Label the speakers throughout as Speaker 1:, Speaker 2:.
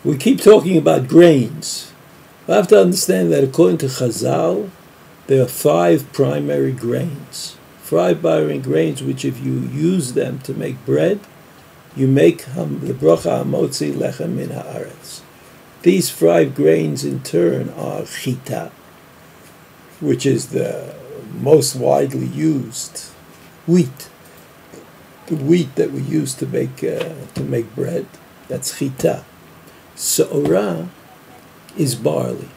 Speaker 1: We keep talking about grains. We have to understand that according to Chazal, there are 5 primary grains. 5 primary grains which if you use them to make bread, you make the bracha hamotzi lechem min haaretz. These 5 grains in turn are chita, which is the most widely used wheat. The wheat that we use to make bread, that's chita. Seorah is barley.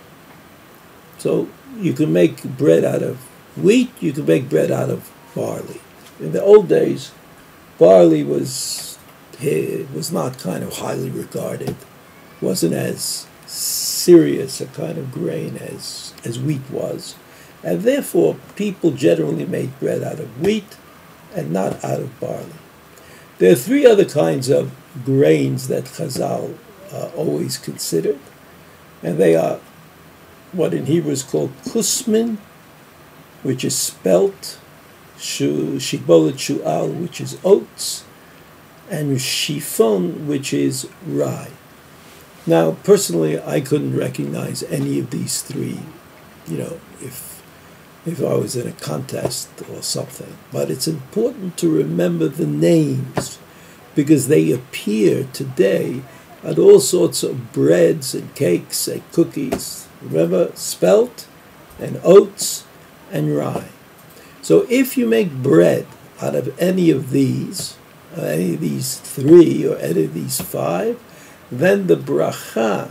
Speaker 1: So you can make bread out of wheat, you can make bread out of barley. In the old days, barley was not kind of highly regarded, wasn't as serious a kind of grain as wheat was, and therefore people generally made bread out of wheat and not out of barley. There are 3 other kinds of grains that Chazal always considered, and they are what in Hebrew is called kusmin, which is spelt, shibolet shu'al, which is oats, and shifon, which is rye. Now, personally, I couldn't recognize any of these 3, if I was in a contest or something. But it's important to remember the names, because they appear today on all sorts of breads and cakes and cookies. Remember, spelt and oats and rye. So if you make bread out of any of these 3 or any of these 5, then the bracha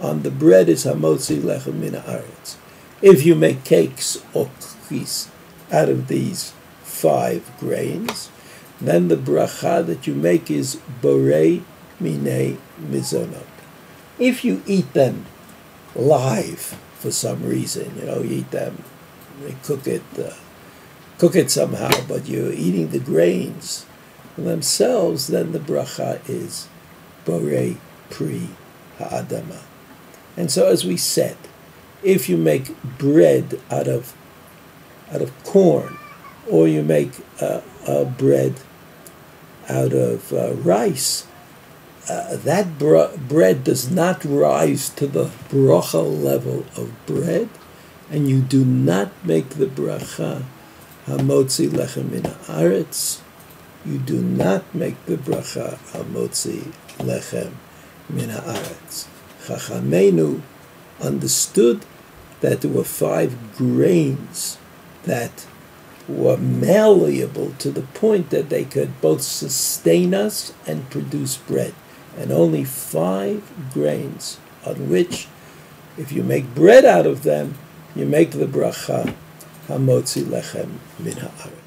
Speaker 1: on the bread is hamotzi lechem min haaretz. If you make cakes or cookies out of these 5 grains, then the bracha that you make is borei minei mizonot. If you eat them live for some reason, you eat them, they cook it somehow, but you're eating the grains themselves, then the bracha is borei pri ha'adama. And so, as we said, if you make bread out of corn, or you make bread out of rice, that bread does not rise to the bracha level of bread, and you do not make the bracha hamotzi lechem min haaretz. You do not make the bracha hamotzi lechem min haaretz. Chachamenu understood that there were 5 grains that were malleable to the point that they could both sustain us and produce bread. And only 5 grains on which, if you make bread out of them, you make the bracha hamotzi lechem min haaretz.